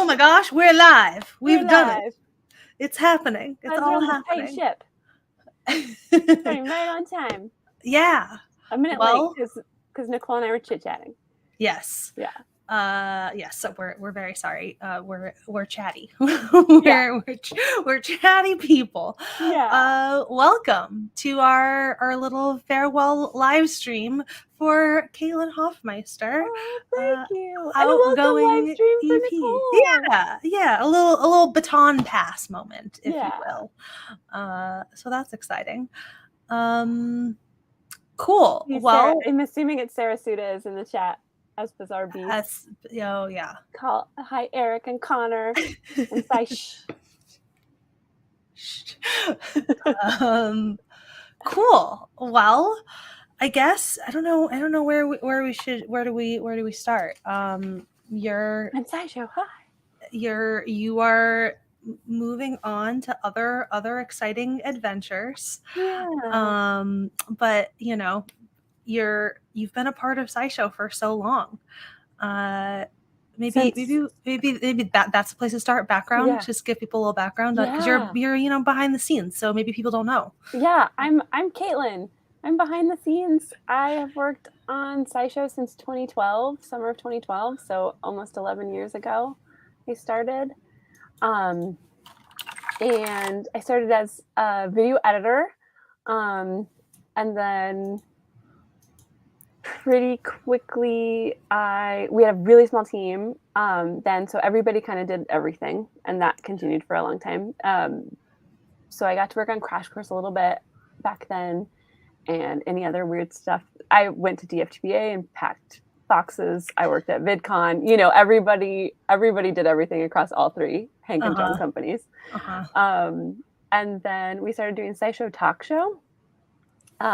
Oh my gosh, we're live. We've done it. Live. It's happening. It's all happening. Tight ship. Running right on time. Yeah. A minute late because Nicole and I were chit-chatting. Yes. Yeah. Yes. So we're very sorry. We're chatty. we're chatty people. Yeah. Welcome to our little farewell live stream for Caitlin Hoffmeister. Oh, thank you. And a welcome live stream for Nicole. Yeah. A little baton pass moment, if Yeah. you will. So that's exciting. Cool. Well, I'm assuming it's Sarah Suda is in the chat. As Bizarre Beast. Yeah. Hi, Eric and Connor and Cool. Well, I guess I don't know where do we start? You're and SciShow. Hi. You are moving on to other exciting adventures. Yeah. But you've been a part of SciShow for so long. Maybe that's the place to start. Background, yeah. Just give people a little background because you're behind the scenes, so maybe people don't know. Yeah, I'm Caitlin. I'm behind the scenes. I have worked on SciShow since 2012, summer of 2012, so almost 11 years ago. I started, and I started as a video editor, and then pretty quickly we had a really small team then, so everybody kind of did everything, and that continued for a long time. So I got to work on Crash Course a little bit back then, and any other weird stuff. I went to DFTBA and packed boxes. I worked at VidCon. Everybody did everything across all three Hank and John companies. And then we started doing SciShow Talk Show,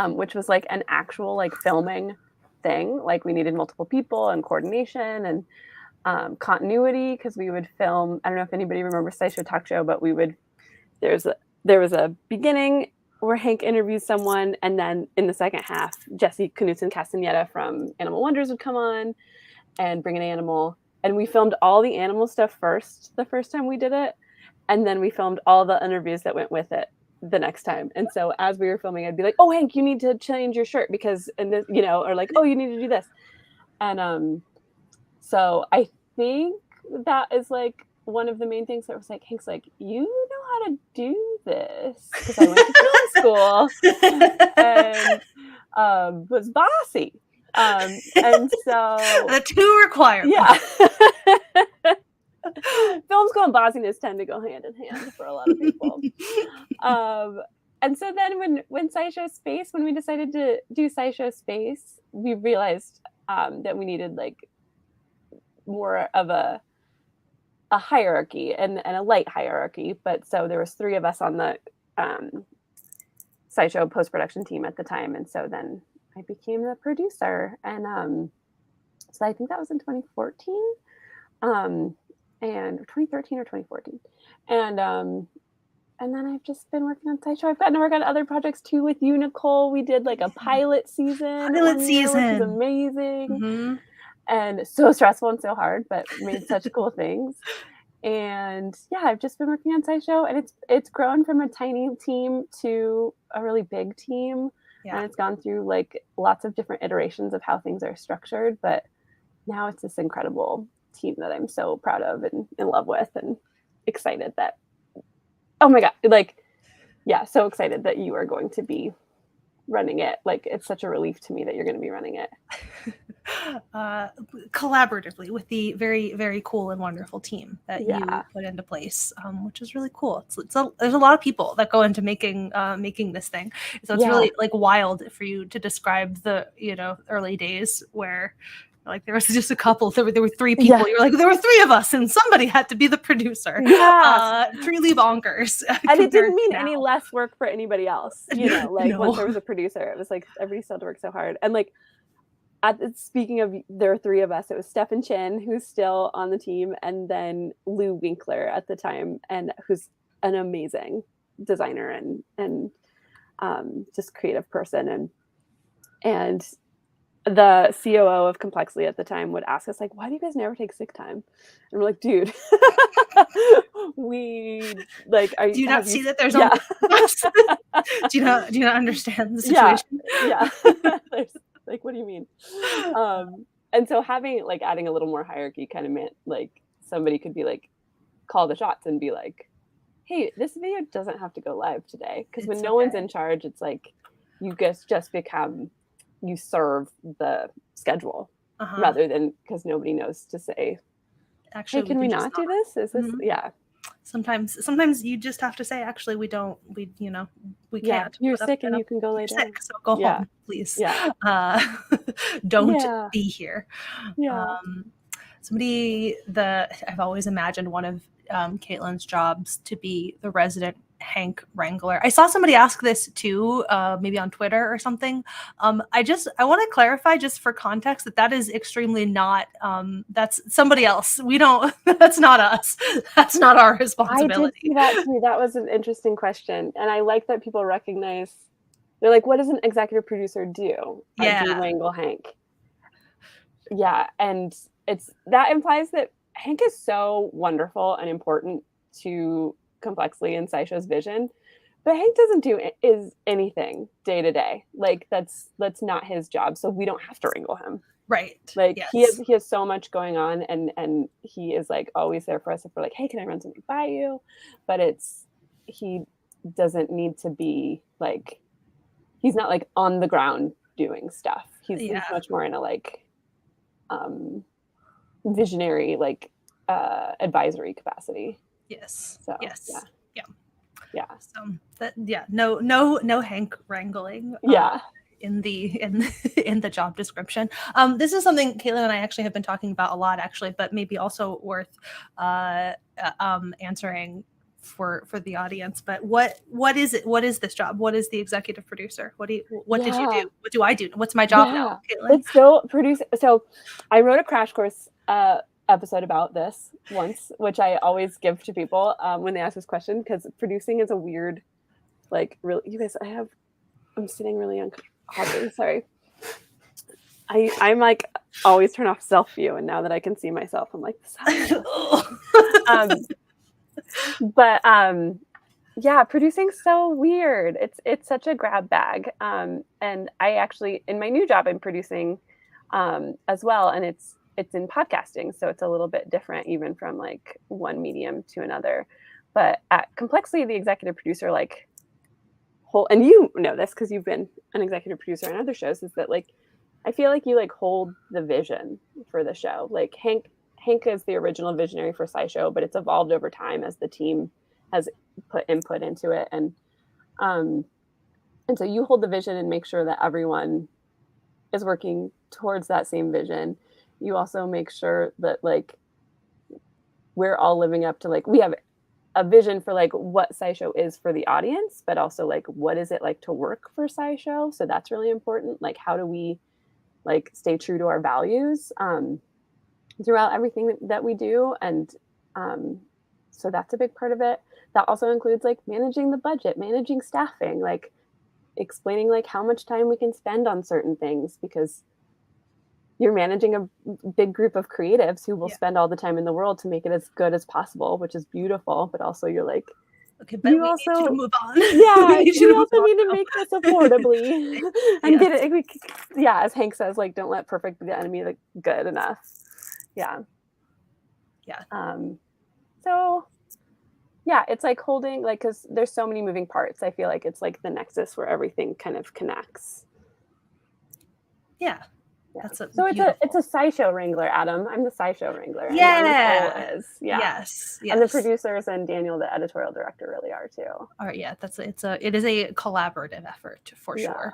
which was like an actual like filming thing. Like we needed multiple people and coordination and continuity because we would film. I don't know if anybody remembers SciShow Talk Show, but there was a beginning where Hank interviews someone, and then in the second half, Jesse Knudsen-Castaneda from Animal Wonders would come on and bring an animal. And we filmed all the animal stuff first, the first time we did it. And then we filmed all the interviews that went with it the next time. And so as we were filming, I'd be like, oh, Hank, you need to change your shirt because, and this, or like, oh, you need to do this. And so I think that is like one of the main things that was like, Hank's like, you know how to do this. Because I went to film school and was bossy. And so the two requirements. Yeah. Film school and bossiness tend to go hand in hand for a lot of people. And so then when SciShow Space, when we decided to do SciShow Space, we realized that we needed like more of a hierarchy and a light hierarchy. But so there was 3 of us on the SciShow post-production team at the time. And so then I became the producer. And so I think that was in 2014 and 2013 or 2014. And then I've just been working on SciShow. I've gotten to work on other projects too with you, Nicole. We did like a pilot season. Which was amazing. Mm-hmm. And so stressful and so hard, but made such cool things. And yeah, I've just been working on SciShow, and it's grown from a tiny team to a really big team. Yeah. And it's gone through like lots of different iterations of how things are structured, but now it's this incredible team that I'm so proud of and in love with and excited that, oh my God, like, yeah, so excited that you are going to be running it. Like, it's such a relief to me that you're going to be running it. Collaboratively with the very, very cool and wonderful team that you put into place, which is really cool. There's a lot of people that go into making this thing, so it's really like wild for you to describe the early days where like there was just a couple. There were 3 people. Yeah. You're like, there were 3 of us, and somebody had to be the producer. Yeah, truly bonkers. And it didn't mean any less work for anybody else. Once there was a producer, it was like everybody still had to work so hard. And like, speaking of, there are 3 of us. It was Stefan Chin, who's still on the team, and then Lou Winkler at the time, and who's an amazing designer and just creative person. And the COO of Complexly at the time would ask us, like, why do you guys never take sick time? And we're like, dude, we like, do you not see that there's only do you not understand the situation? Yeah. There's like, what do you mean? And so adding a little more hierarchy kind of meant like somebody could be like, call the shots and be like, hey, this video doesn't have to go live today. Because when no one's in charge, it's like you just become, you serve the schedule rather than because nobody knows to say, actually, hey, can we not do this? Is this, Sometimes you just have to say, actually, we can't. You're sick and you can go lay down. Sick, so go home, please. Don't be here. I've always imagined one of Caitlin's jobs to be the resident Hank wrangler. I saw somebody ask this too, maybe on Twitter or something. I want to clarify just for context that is extremely not, that's somebody else. That's not us. That's not our responsibility. I did see that too. That was an interesting question. And I like that people recognize, they're like, what does an executive producer do? I do wrangle Hank. Yeah. And that implies that Hank is so wonderful and important to Complexly and SciShow's vision, but Hank doesn't do anything day to day. Like that's not his job, so we don't have to wrangle him. Right. Like he has so much going on, and he is like always there for us if we're like, hey, can I run something by you? But he doesn't need to be like, he's not like on the ground doing stuff. He's much more in a like visionary like advisory capacity. Yes. So, yes. Yeah. So no Hank wrangling. In the job description. This is something Caitlin and I actually have been talking about a lot, actually, but maybe also worth answering for the audience. But what is it? What is this job? What is the executive producer? What did you do? What do I do? What's my job now, Caitlin? It's still produce. So I wrote a crash course episode about this once, which I always give to people when they ask this question, because producing is a weird, like, really, you guys, I'm sitting really uncomfortably. Sorry. I'm like always turn off self view, and now that I can see myself, I'm like, yeah, producing's so weird. It's such a grab bag. And I actually, in my new job, I'm producing as well, and it's in podcasting, so it's a little bit different even from like one medium to another. But at Complexly, the executive producer and you know this because you've been an executive producer on other shows, is that like I feel like you like hold the vision for the show. Like Hank is the original visionary for SciShow, but it's evolved over time as the team has put input into it, and so you hold the vision and make sure that everyone is working towards that same vision. You also make sure that like we're all living up to like, we have a vision for like what SciShow is for the audience, but also like what is it like to work for SciShow? So that's really important. Like how do we like stay true to our values throughout everything that we do? And so that's a big part of it. That also includes like managing the budget, managing staffing, like explaining like how much time we can spend on certain things, because you're managing a big group of creatives who will spend all the time in the world to make it as good as possible, which is beautiful. But also you're like, okay, but we also need you to move on. Yeah, we also need to make this affordably and get it. As Hank says, like, don't let perfect be the enemy of the good enough. Yeah. So yeah, it's like holding, like, because there's so many moving parts. I feel like it's like the nexus where everything kind of connects. Yeah. So it's a SciShow wrangler, Adam. I'm the SciShow wrangler. Yeah. And Nicole is. Yeah. Yes. And the producers and Daniel, the editorial director, really are too. All right. Yeah. It is a collaborative effort for sure.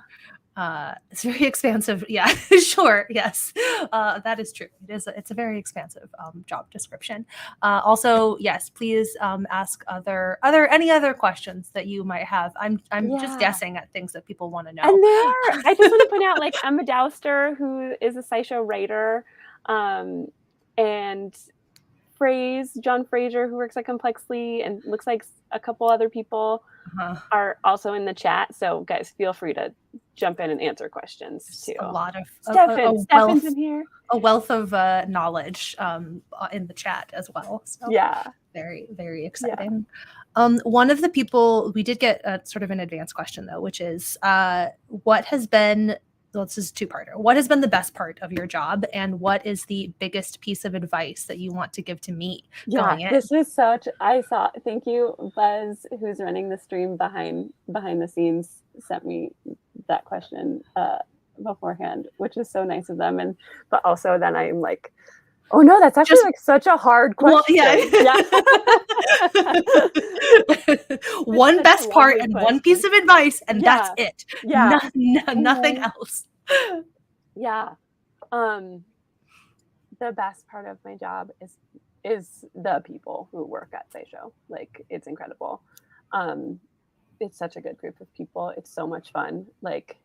It's very expansive. Yeah, sure. Yes, that is true. It's a very expansive job description. Also, yes, please ask any other questions that you might have. I'm just guessing at things that people want to know. And I just want to point out, like, Emma Dowster, who is a SciShow writer, and John Fraser, who works at Complexly, and looks like a couple other people are also in the chat. So guys, feel free to jump in and answer questions too. A lot of Stefan's in here. A wealth of knowledge in the chat as well. So very, very exciting. One of the people, we did get sort of an advanced question though, which is what has been, well, this is a two-parter. What has been the best part of your job, and what is the biggest piece of advice that you want to give to me going in? This is thank you, Buzz, who's running the stream behind the scenes, sent me that question beforehand, which is so nice of them. But also then I'm like, oh no, that's actually like such a hard question. Well, one best part and one piece of advice, and that's it. Nothing else. The best part of my job is the people who work at SciShow. Like, it's incredible. It's such a good group of people. It's so much fun. Like,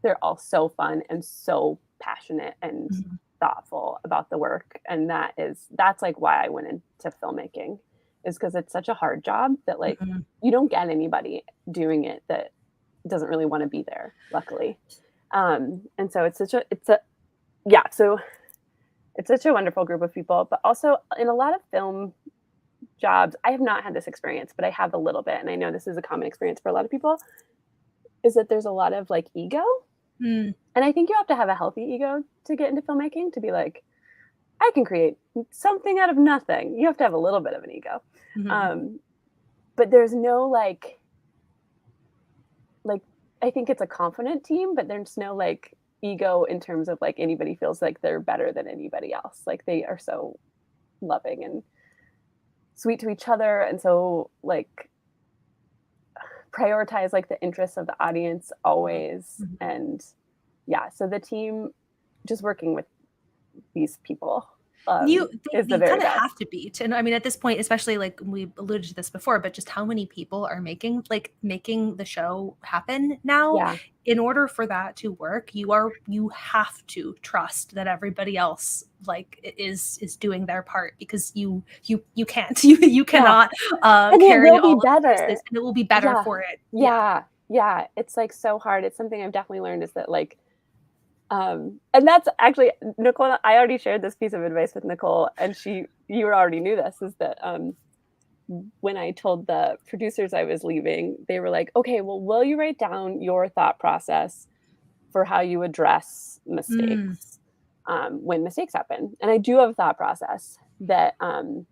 they're all so fun and so passionate and thoughtful about the work. And that's like why I went into filmmaking, is because it's such a hard job that like you don't get anybody doing it that doesn't really want to be there, luckily. And so it's such a wonderful group of people. But also in a lot of film jobs, I have not had this experience, but I have a little bit, and I know this is a common experience for a lot of people, is that there's a lot of like ego. And I think you have to have a healthy ego to get into filmmaking, to be like, I can create something out of nothing. You have to have a little bit of an ego. But there's no like, I think it's a confident team, but there's no like ego in terms of like anybody feels like they're better than anybody else. Like, they are so loving and sweet to each other. And so like prioritize like the interests of the audience always. And so the team, just working with these people you is the very very kind of best. have to be. And I mean, at this point, especially like we alluded to this before, but just how many people are making the show happen now. In order for that to work, you have to trust that everybody else like is doing their part, because you can't you cannot carry all of this, and it will be better for it. It's like so hard. It's something I've definitely learned, is that like and that's actually, Nicole, I already shared this piece of advice with Nicole, and you already knew this, is that when I told the producers I was leaving, they were like, okay, well, will you write down your thought process for how you address mistakes when mistakes happen? And I do have a thought process that I'm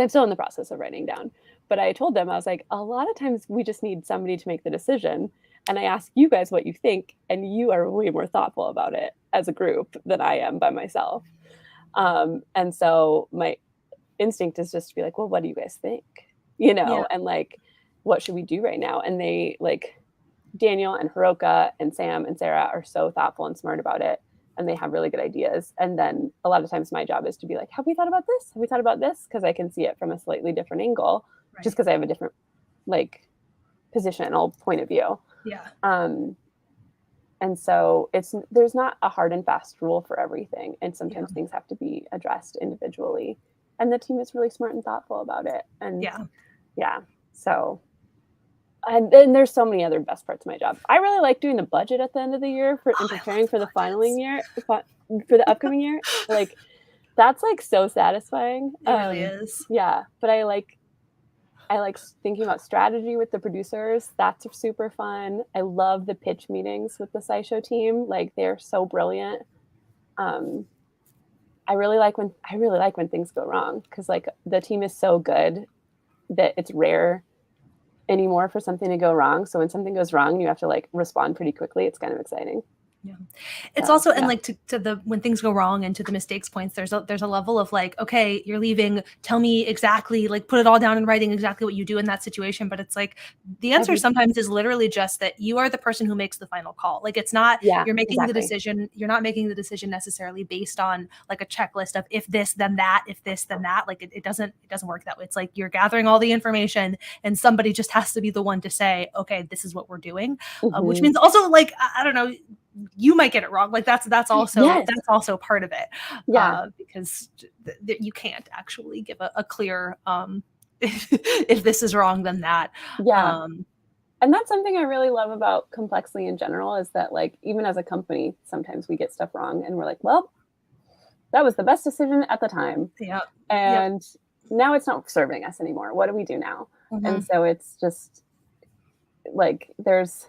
still in the process of writing down. But I told them, I was like, a lot of times we just need somebody to make the decision. And I ask you guys what you think, and you are way more thoughtful about it as a group than I am by myself. And so my instinct is just to be like, well, what do you guys think? And like, what should we do right now? And they, like, Daniel and Hiroka and Sam and Sarah are so thoughtful and smart about it, and they have really good ideas. And then a lot of times my job is to be like, have we thought about this? Have we thought about this? Because I can see it from a slightly different angle, just because I have a different like positional point of view. And so there's not a hard and fast rule for everything. And sometimes things have to be addressed individually. And the team is really smart and thoughtful about it. And so, and then there's so many other best parts of my job. I really like doing the budget at the end of the year and preparing for the following year, for the upcoming year. Like, that's like so satisfying. It really is. But I like thinking about strategy with the producers. That's super fun. I love the pitch meetings with the SciShow team. Like, they're so brilliant. I really like when things go wrong, because like the team is so good that it's rare anymore for something to go wrong. So when something goes wrong, you have to like respond pretty quickly. It's kind of exciting. It's also, and like to the when things go wrong and to the mistakes points, there's a level of like, okay, you're leaving, tell me exactly, like put it all down in writing exactly what you do in that situation. But it's like the answer sometimes is literally just that you are the person who makes the final call. Like, it's not you're making the decision, you're not making the decision necessarily based on like a checklist of if this then that, if this then that. Like it doesn't work that way. It's like you're gathering all the information, and somebody just has to be the one to say, okay, this is what we're doing. Which means also, like, I don't know, you might get it wrong. Like that's also part of it. Yeah. Because you can't actually give a clear, if this is wrong, then that. Yeah. And that's something I really love about Complexly in general, is that like, even as a company, sometimes we get stuff wrong and we're like, well, that was the best decision at the time. Yeah. And now it's not serving us anymore. What do we do now? Mm-hmm. And so it's just like, there's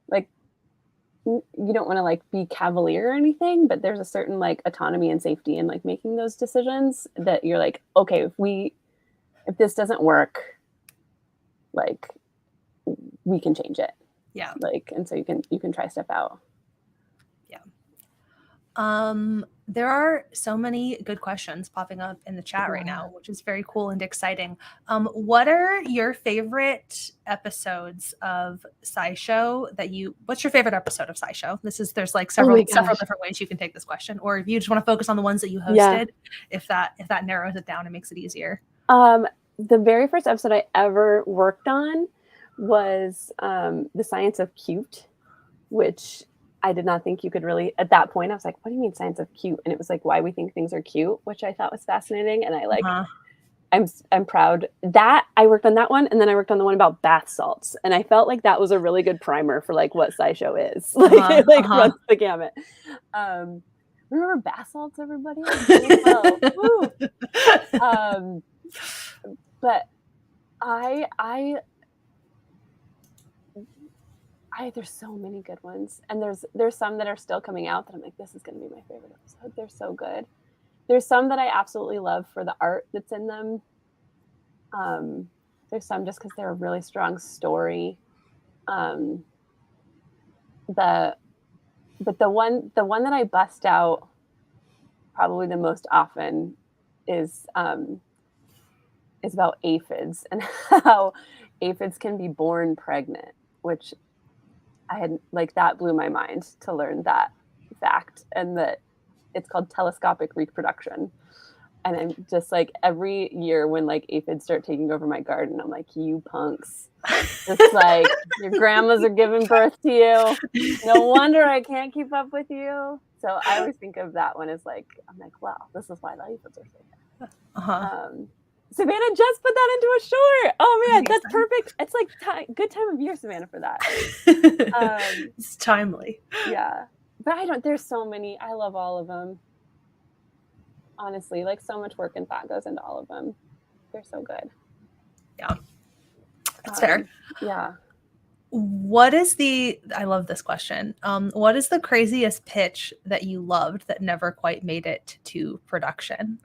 like, you don't want to like be cavalier or anything, but there's a certain like autonomy and safety in like making those decisions that you're like, okay, if this doesn't work, like we can change it. Yeah. Like, and so you can try stuff out. Yeah. There are so many good questions popping up in the chat right now, which is very cool and exciting. What are your favorite episodes of SciShow what's your favorite episode of SciShow? There's like several different ways you can take this question, or if you just want to focus on the ones that you hosted, if that narrows it down and makes it easier. The very first episode I ever worked on was The Science of Cute, which I did not think you could really, at that point, I was like, what do you mean science of cute? And it was like why we think things are cute, which I thought was fascinating. And I like, I'm proud that I worked on that one. And then I worked on the one about bath salts. And I felt like that was a really good primer for like what SciShow is. Like it like runs the gamut. Remember bath salts, everybody? But there's so many good ones, and there's some that are still coming out that I'm like, this is going to be my favorite episode. They're so good. There's some that I absolutely love for the art that's in them. There's some just because they're a really strong story. But the one that I bust out probably the most often is about aphids and how aphids can be born pregnant, which I had like, that blew my mind to learn that fact, and that it's called telescopic reproduction. And I'm just like, every year when like aphids start taking over my garden, I'm like, you punks. It's like, your grandmas are giving birth to you. No wonder I can't keep up with you. So I always think of that one as like, I'm like, wow, this is why the aphids are so good. Savannah just put that into a short. Oh man, that's perfect. It's like good time of year, Savannah, for that. It's timely. Yeah. But there's so many. I love all of them. Honestly, like, so much work and thought goes into all of them. They're so good. Yeah. That's fair. Yeah. I love this question. What is the craziest pitch that you loved that never quite made it to production?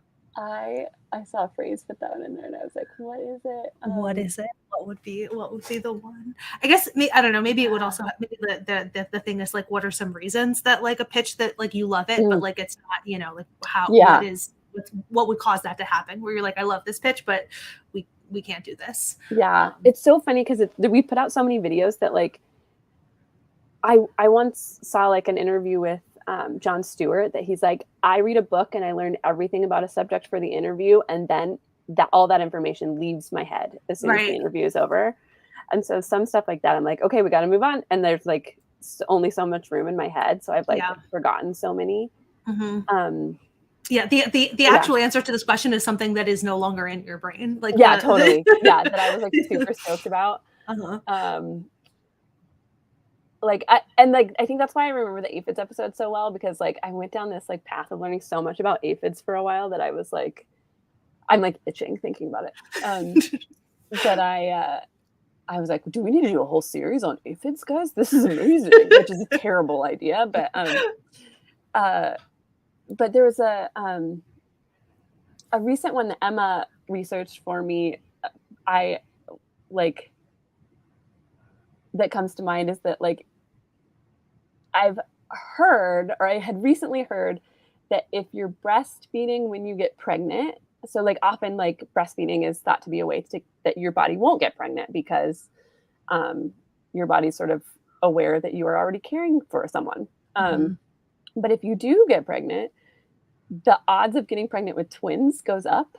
I saw a phrase put that one in there, and I was like, what is it? What is it? What would be the one? I guess, I don't know. Maybe it would also have, maybe the thing is like, what are some reasons that like a pitch that like you love it, but like it's not, like how, what would cause that to happen? Where you're like, I love this pitch, but we can't do this. Yeah. It's so funny because we put out so many videos that like, I once saw like an interview with Jon Stewart that he's like, I read a book and I learned everything about a subject for the interview, and then all that information leaves my head as soon as the interview is over. And so some stuff like that, I'm like, okay, we got to move on. And there's like only so much room in my head, so I've like forgotten so many. Mm-hmm. The actual answer to this question is something that is no longer in your brain. Like totally. That I was like super stoked about. I think that's why I remember the aphids episode so well, because like I went down this like path of learning so much about aphids for a while that I was like, I'm like itching thinking about it. But I was like, do we need to do a whole series on aphids, guys? This is amazing, which is a terrible idea. But there was a recent one that Emma researched for me. That comes to mind is that like, I've heard, or I had recently heard, that if you're breastfeeding when you get pregnant, so like often like breastfeeding is thought to be a way that your body won't get pregnant because your body's sort of aware that you are already caring for someone. But if you do get pregnant, the odds of getting pregnant with twins goes up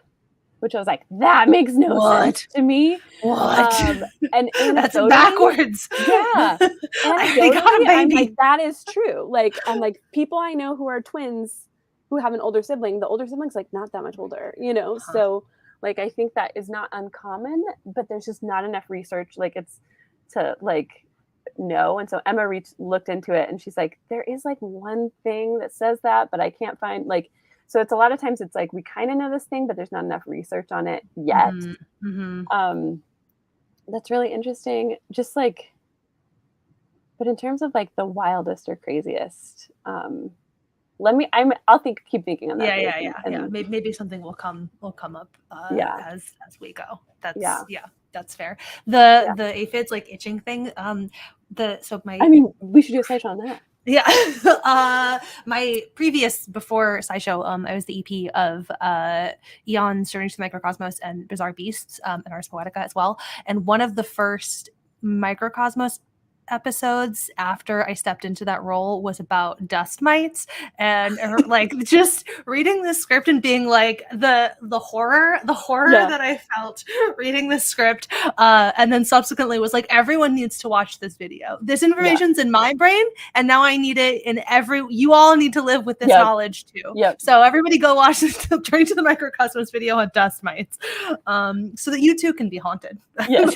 which I was like, that makes no sense to me. What? And that's backwards. Yeah. Anecdotally, I'm like, that is true. Like, I'm like, people I know who are twins who have an older sibling, the older sibling's like not that much older, you know? So like, I think that is not uncommon, but there's just not enough research. Like it's to like know. And so Emma looked into it and she's like, there is like one thing that says that, but I can't find like, so it's a lot of times it's like, we kind of know this thing, but there's not enough research on it yet. That's really interesting. Just like, but in terms of like the wildest or craziest, I'll keep thinking on that. Yeah. Maybe something will come up as we go. That's fair. The aphids like itching thing. We should do a SciShow on that. Yeah. My previous before SciShow, I was the EP of Eon, Strange the Microcosmos, and Bizarre Beasts, and Ars Poetica as well. And one of the first Microcosmos episodes after I stepped into that role was about dust mites, and like just reading the script and being like the horror that I felt reading the script, and then subsequently was like, everyone needs to watch this video. This information's in my brain, and now I need it in you all need to live with this knowledge too. So everybody go watch this Journey to the Microcosmos video on dust mites, so that you too can be haunted. Yes.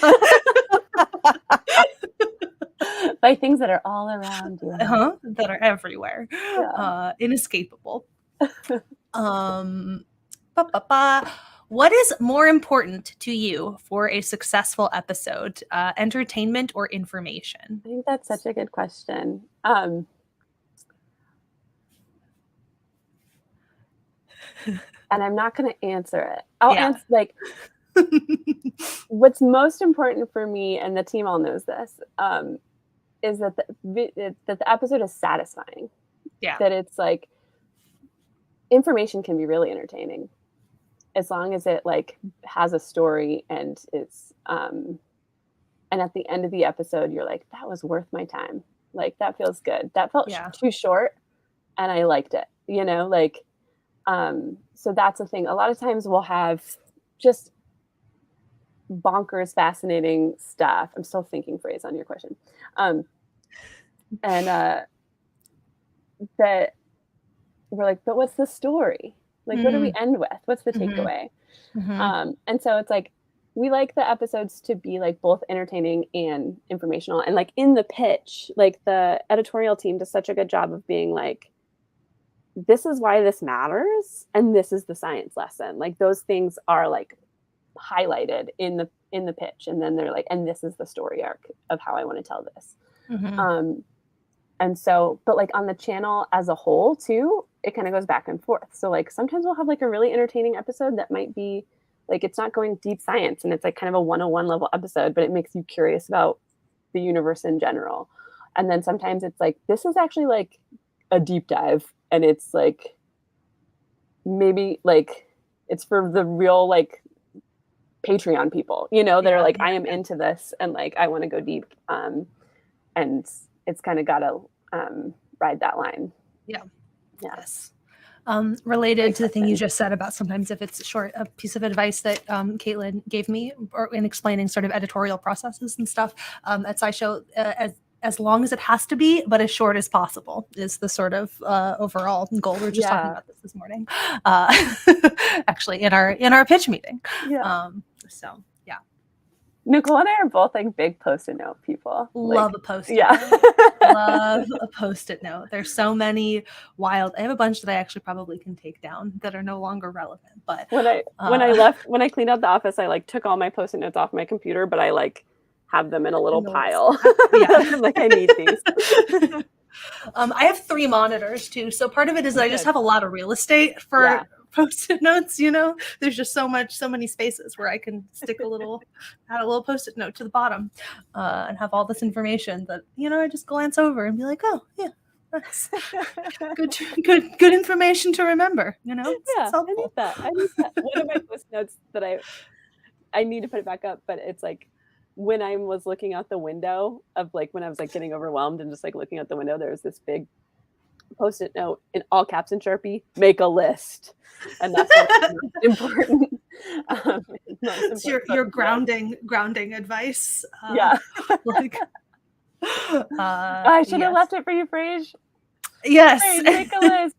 By things that are all around you. That are everywhere. Inescapable. What is more important to you for a successful episode, entertainment or information? I think that's such a good question. And I'm not going to answer it. I'll answer like what's most important for me, and the team all knows this, is that the episode is satisfying. Yeah. That it's like information can be really entertaining as long as it like has a story and it's and at the end of the episode you're like, that was worth my time. Like that feels good. That felt too short and I liked it, you know, like so that's the thing. A lot of times we'll have just bonkers, fascinating stuff. I'm still thinking phrase on your question. That we're like, but what's the story? Like, what do we end with? What's the takeaway? And so it's like, we like the episodes to be like both entertaining and informational. And like in the pitch, like the editorial team does such a good job of being like, this is why this matters. And this is the science lesson. Like those things are like highlighted in the pitch. And then they're like, and this is the story arc of how I want to tell this. And so, but like on the channel as a whole too, it kind of goes back and forth. So like sometimes we'll have like a really entertaining episode that might be like, it's not going deep science and it's like kind of a 101 level episode, but it makes you curious about the universe in general. And then sometimes it's like, this is actually like a deep dive and it's like, maybe like it's for the real like Patreon people, you know, that are like, I am into this and like, I want to go deep. And it's kind of got to ride that line. Yes. Related to the thing you just said about sometimes if it's short, a piece of advice that Caitlin gave me in explaining sort of editorial processes and stuff at SciShow, as long as it has to be, but as short as possible is the sort of overall goal. We were just talking about this morning, actually in our pitch meeting. So yeah. Nicole and I are both like big Post-it note people. Love a Post-it note. Love a Post-it note. There's so many wild. I have a bunch that I actually probably can take down that are no longer relevant. But when I cleaned out the office, I like took all my Post-it notes off my computer, but I like have them in a little pile. Like I need these. I have 3 monitors too, so part of it is I just have a lot of real estate for Post-it notes. You know, there's just so many spaces where I can stick add a little Post-it note to the bottom, and have all this information that, you know, I just glance over and be like, oh yeah, that's good information to remember. You know, it's helpful. I need that. One of my Post-it notes that I need to put it back up, but it's like, when I was looking out the window of like, when I was like getting overwhelmed and just like looking out the window, there was this big Post-it note in all caps in Sharpie, make a list. And that's important. It's your grounding advice. Yeah. Like, I should have left it for you, Frage. Yes. Frage, make a list.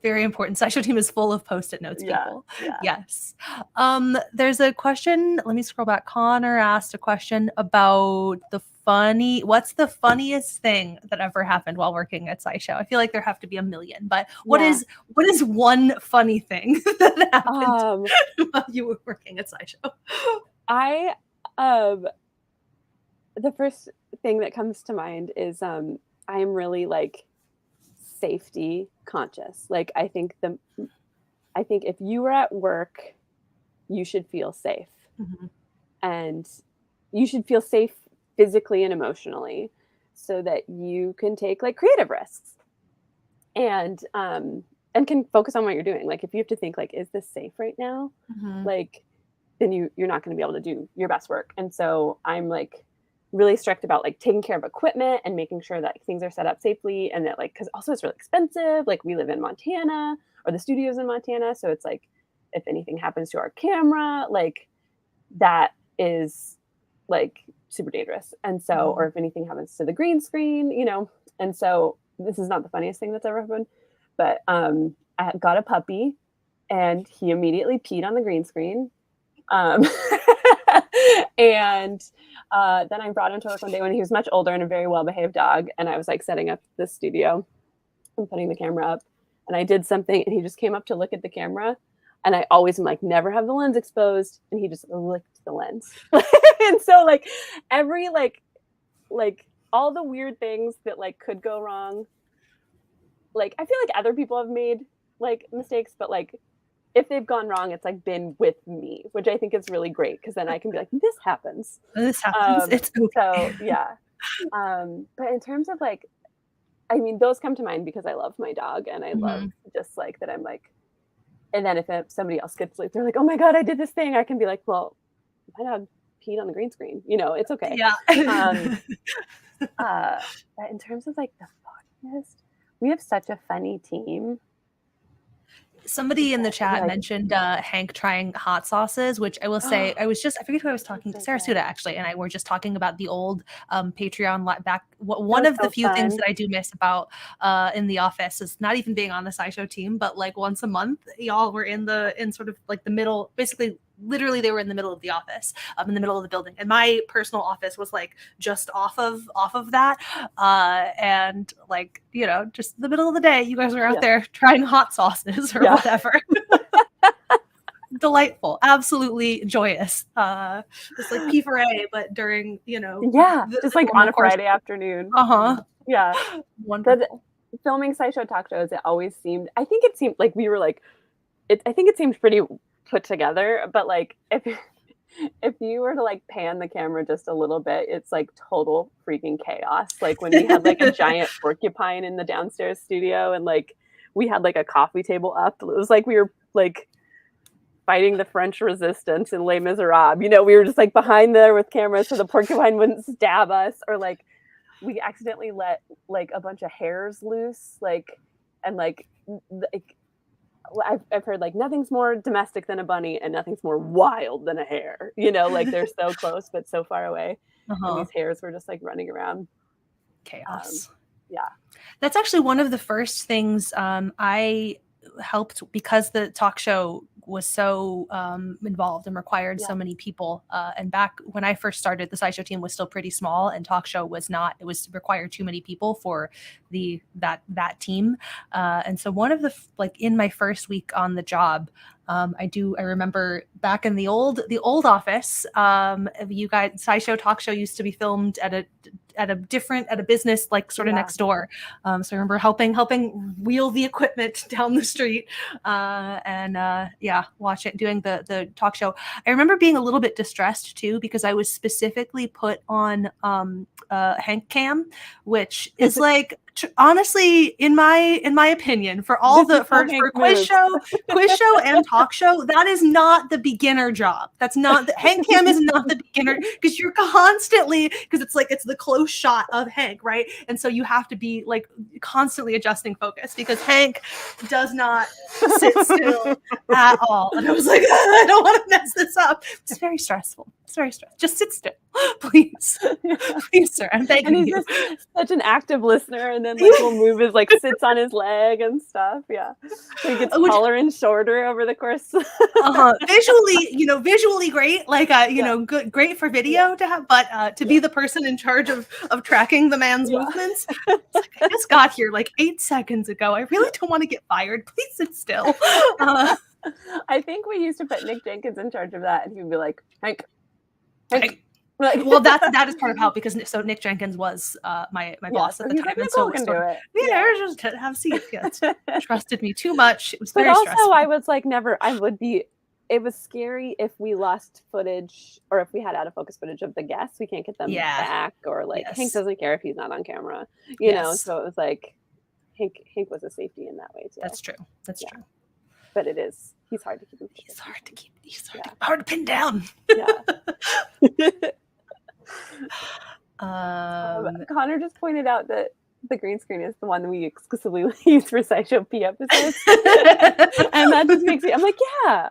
Very important. SciShow team is full of Post-it notes, people. Yeah. Yes. There's a question. Let me scroll back. Connor asked a question about what's the funniest thing that ever happened while working at SciShow? I feel like there have to be a million, but what is one funny thing that happened while you were working at SciShow? The first thing that comes to mind is I'm really like safety conscious. Like I think if you were at work, you should feel safe. Mm-hmm. And you should feel safe physically and emotionally so that you can take like creative risks and can focus on what you're doing. Like if you have to think like, is this safe right now? Mm-hmm. Like then you're not going to be able to do your best work. And so I'm like really strict about like taking care of equipment and making sure that things are set up safely, and that like, because also it's really expensive. Like we live in Montana, or the studio's in Montana, so it's like if anything happens to our camera, like that is like super dangerous. And so, or if anything happens to the green screen, you know. And so this is not the funniest thing that's ever happened, but I got a puppy and he immediately peed on the green screen. And then I brought him to work one day when he was much older and a very well-behaved dog. And I was like setting up the studio and putting the camera up. And I did something and he just came up to look at the camera. And I always am like, never have the lens exposed. And he just licked the lens. And so like every like all the weird things that like could go wrong. Like I feel like other people have made like mistakes, but like if they've gone wrong, it's like been with me, which I think is really great, because then I can be like, this happens. This happens. It's okay. So yeah. But in terms of like, I mean, those come to mind because I love my dog and I love just like that I'm like, and then if somebody else gets like, they're like, oh my God, I did this thing. I can be like, well, my dog peed on the green screen. You know, it's okay. Yeah. But in terms of like the funniest, we have such a funny team. Somebody in the chat mentioned Hank trying hot sauces, which I will say, I forget who I was talking to, Sarah Suda actually, and I were just talking about the old Patreon back. One of the few things that I do miss about in the office is not even being on the SciShow team, but like once a month, y'all were in sort of like the middle, basically literally they were in the middle of the office, in the middle of the building, and my personal office was like just off of that, and like, you know, just the middle of the day you guys were out there trying hot sauces or whatever. Delightful, absolutely joyous, just like P4A, but during, you know, just like on a Friday afternoon. Wonderful. But filming SciShow talk shows, it always seemed, I think it seemed like we were like, I think it seemed pretty put together, but like if you were to like pan the camera just a little bit, it's like total freaking chaos. Like when we had like a giant porcupine in the downstairs studio and like we had like a coffee table up, it was like we were like fighting the French resistance in Les Miserables. You know, we were just like behind there with cameras so the porcupine wouldn't stab us, or like we accidentally let like a bunch of hairs loose, like, and like I've heard like nothing's more domestic than a bunny and nothing's more wild than a hare, you know, like they're so close but so far away. And these hares were just like running around. Chaos. That's actually one of the first things I helped, because the talk show was so involved and required so many people. And back when I first started, the SciShow team was still pretty small, and talk show was not. It was required too many people for that team. And so one of the in my first week on the job, I remember back in the old office, you guys, SciShow talk show used to be filmed at a business like sort of next door. So I remember helping wheel the equipment down the street, and doing the talk show. I remember being a little bit distressed too, because I was specifically put on Hank cam, which is like honestly, in my opinion, for all the for quiz show and talk show, that is not the beginner job. That's not the Hank Cam is not the beginner, because you're constantly, because it's the close shot of Hank, right? And so you have to be like constantly adjusting focus, because Hank does not sit still at all. And I was like, I don't want to mess this up. It's very stressful. It's very stressful. Just sit still, please. Please, sir. I'm begging you. And he's just such an active listener, and then like will move his like sits on his leg and stuff. Yeah. So he gets taller and shorter over the course. Visually great, like good, great for video to have, but to be the person in charge of tracking the man's movements. It's like, I just got here like 8 seconds ago. I really don't want to get fired. Please sit still. I think we used to put Nick Jenkins in charge of that, and he would be like, Hank. Well, that is part of how, because Nick Jenkins was my boss at the time, like, and so can do it. Just have a seat. Yes, trusted me too much. It was very also stressful. I was like, it was scary if we lost footage, or if we had out of focus footage of the guests. We can't get them back, or like Hank doesn't care if he's not on camera, you know. So it was like Hank was a safety in that way too. That's true. That's true. But he's hard to keep. He's hard to pin down. Yeah. Connor just pointed out that the green screen is the one that we exclusively use for SciShow P episodes. And that just makes me, I'm like, yeah,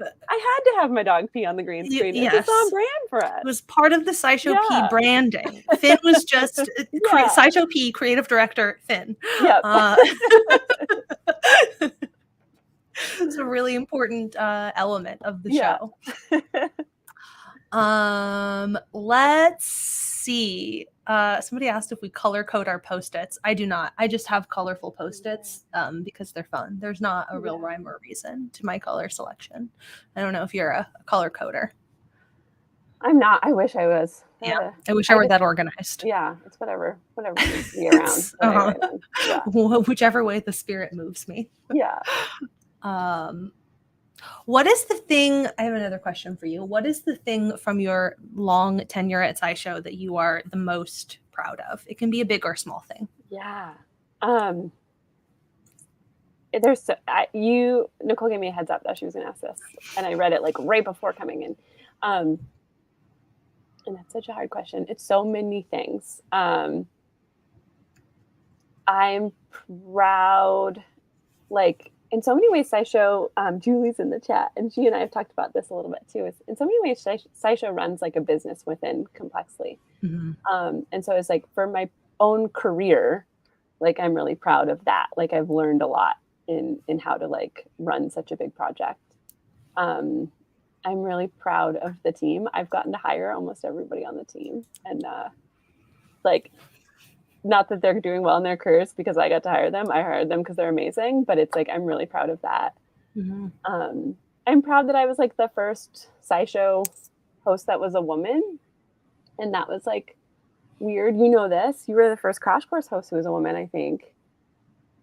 I had to have my dog pee on the green screen. It's on brand for us. It was part of the SciShow P branding. Finn was just SciShow P creative director, Finn. Yep. It's a really important element of the show. Let's see. Somebody asked if we color code our Post-its. I do not. I just have colorful Post-its because they're fun. There's not a real rhyme or reason to my color selection. I don't know if you're a color coder. I'm not. I wish I was. Yeah, I wish I were that organized. Yeah, it's whatever needs to be around. Whichever way the spirit moves me. Yeah. What is the thing? I have another question for you. What is the thing from your long tenure at SciShow that you are the most proud of? It can be a big or small thing. Yeah. Nicole gave me a heads up that she was going to ask this, and I read it like right before coming in. And that's such a hard question. It's so many things. I'm proud, like, in so many ways, SciShow, Julie's in the chat, and she and I have talked about this a little bit too. In so many ways, SciShow runs like a business within Complexly. Mm-hmm. And so it's like, for my own career, like, I'm really proud of that. Like, I've learned a lot in how to like run such a big project. I'm really proud of the team. I've gotten to hire almost everybody on the team, and like, not that they're doing well in their careers because I got to hire them. I hired them because they're amazing, but it's like, I'm really proud of that. Mm-hmm. I'm proud that I was like the first SciShow host that was a woman. And that was like weird. You know this, you were the first Crash Course host who was a woman, I think.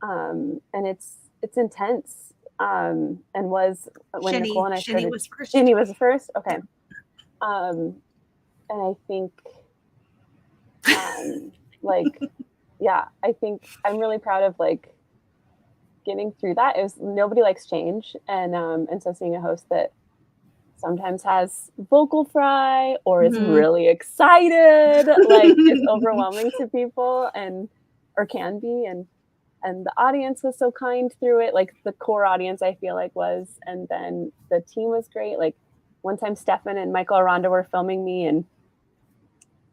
And it's intense. And was when Nicole and I started. Shinny was first. Shinny was the first. Okay. And I think, like, yeah, I think I'm really proud of like getting through that. It was, nobody likes change, and so seeing a host that sometimes has vocal fry or is really excited, like, it's overwhelming to people, or can be, and the audience was so kind through it. Like, the core audience, I feel like, was, and then the team was great. Like, one time Stefan and Michael Aranda were filming me, and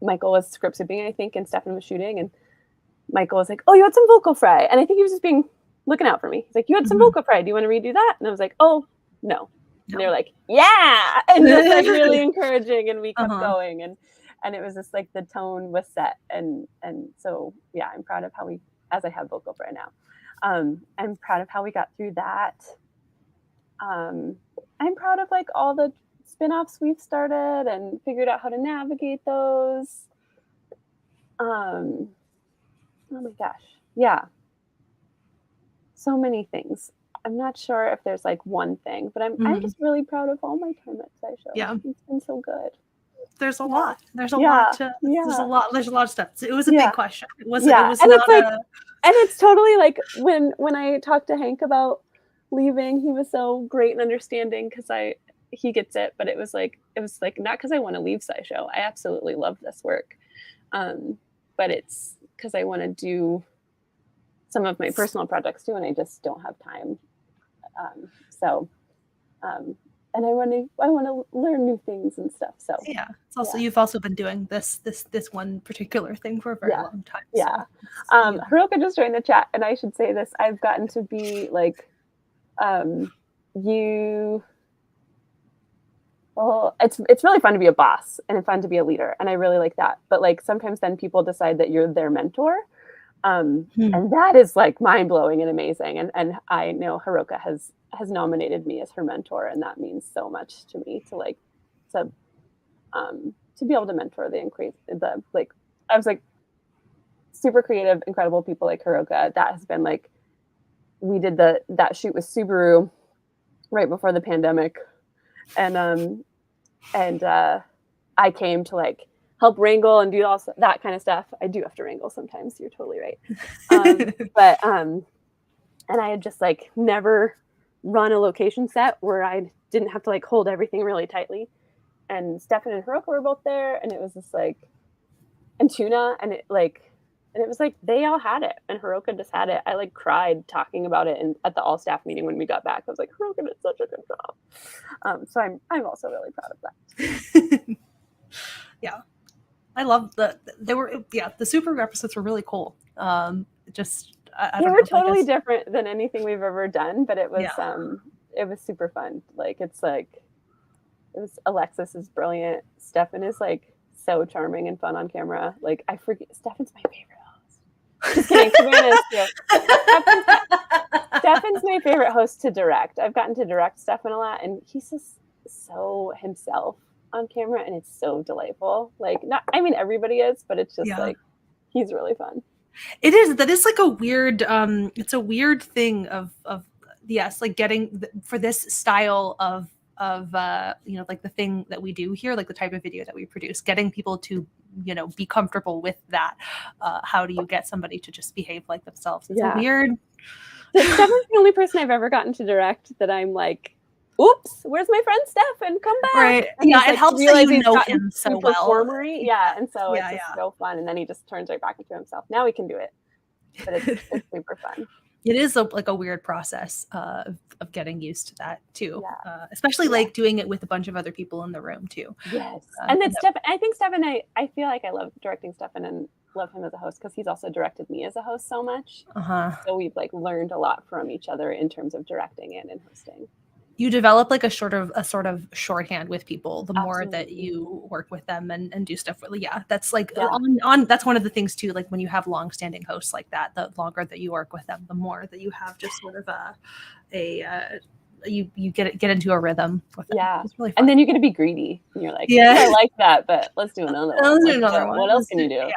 Michael was script sipping, I think, and Stefan was shooting, and Michael was like, "Oh, you had some vocal fry," and I think he was just looking out for me. He's like, "You had some vocal fry. Do you want to redo that?" And I was like, "Oh, no." And they were like, "Yeah," and just like really encouraging, and we kept going, and it was just like the tone was set, and so yeah, I'm proud of how we, as I have vocal fry now, I'm proud of how we got through that. I'm proud of like all the spin-offs we've started and figured out how to navigate those. Oh my gosh. Yeah. So many things. I'm not sure if there's like one thing, but I'm just really proud of all my time at SciShow. Yeah. It's been so good. there's a lot. There's a lot of stuff. It was a big question. It was and not it's like, and it's totally like when I talked to Hank about leaving, he was so great and understanding because he gets it, but it was like not because I want to leave SciShow. I absolutely love this work, but it's because I want to do some of my personal projects too, and I just don't have time. And I want to learn new things and stuff. So yeah, it's also you've also been doing this one particular thing for a very long time. Yeah. So, Hiroka just joined the chat, and I should say this: I've gotten to be like, well, it's really fun to be a boss and fun to be a leader, and I really like that. But like sometimes then people decide that you're their mentor. And that is like mind blowing and amazing. And I know Hiroka has nominated me as her mentor, and that means so much to me to be able to mentor I was like super creative, incredible people like Hiroka. That has been like, we did that shoot with Subaru right before the pandemic, and I came to like help wrangle and do all that kind of stuff. I do have to wrangle sometimes. You're totally right. And I had just like never run a location set where I didn't have to like hold everything really tightly. And Stefan and Hiroka were both there, and it was just like, and Tuna, and it was like they all had it, and Hiroka just had it. I like cried talking about it at the all staff meeting when we got back. I was like, Hiroka did such a good job. So I'm also really proud of that. Yeah. I love the Subaru episodes were really cool. They were totally different than anything we've ever done, but it was super fun. Like Alexis is brilliant. Stefan is like so charming and fun on camera. Like I forget, Stefan's my favorite host. Just kidding. Savannah is too. Stefan's my favorite host to direct. I've gotten to direct Stefan a lot, and he's just so himself on camera, and it's so delightful. Like everybody is, but it's just like he's really fun. It is. That is like a weird it's a weird thing of like getting for this style of like the thing that we do here, like the type of video that we produce, getting people to be comfortable with that. How do you get somebody to just behave like themselves? It's a weird. Stefan's the only person I've ever gotten to direct that I'm like, oops, where's my friend Stefan? Come back. Right. And it helps that you know him so well. Performery. Yeah. And so it's just so fun. And then he just turns right back into himself. Now he can do it. But it's super fun. It is like a weird process of getting used to that too. Especially like doing it with a bunch of other people in the room too. Yes. And then Stefan, I think Stefan, I feel like I love directing Stefan and love him as a host because he's also directed me as a host so much. So we've like learned a lot from each other in terms of directing and in hosting. You develop like a sort of shorthand with people the more that you work with them and do stuff with. That's like on that's one of the things too, like when you have long-standing hosts like that, the longer that you work with them, the more that you have just sort of you get into a rhythm with them. It's really fun. And then you get to be greedy and you're like, I like that, but let's do another one. What else can you do?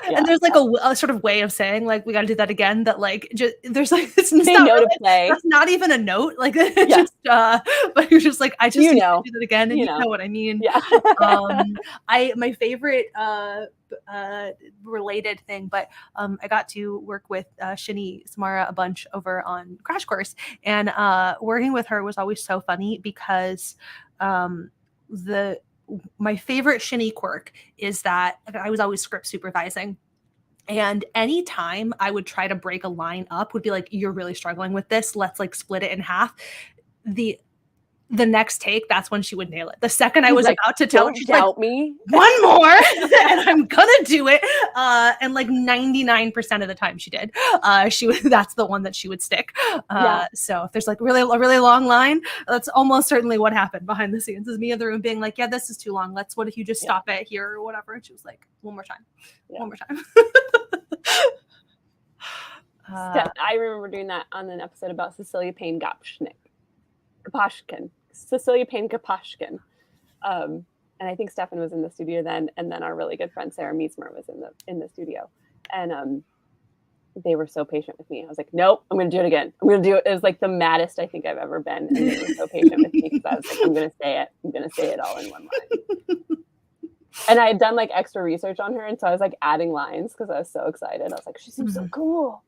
And there's like a sort of way of saying like we got to do that again, that like just there's like it's not really, to play. That's not even a note, like just but you're just like I just need to do that again, and you know what I mean. My favorite related thing, but I got to work with Samara a bunch over on Crash Course, and working with her was always so funny because my favorite Shinny quirk is that I was always script supervising. And anytime I would try to break a line up would be like, you're really struggling with this. Let's like split it in half. The next take, that's when she would nail it. The second I was like, about to tell her, she's like, me. One more, and I'm gonna do it. And like 99% of the time she did. That's the one that she would stick. So if there's like a really long line, that's almost certainly what happened behind the scenes. Is me in the room being like, this is too long. What if you just stop it here or whatever? And she was like, one more time. I remember doing that on an episode about Cecilia Payne Gaposchkin. Cecilia Payne Gaposchkin. And I think Stefan was in the studio then, and then our really good friend Sarah Miesmer was in the studio. And they were so patient with me. I was like, nope, I'm gonna do it again. I'm gonna do it. It was like the maddest I think I've ever been. And they were so patient with me because I was like, I'm gonna say it all in one line. And I had done like extra research on her, and so I was like adding lines because I was so excited. I was like, she seems so cool.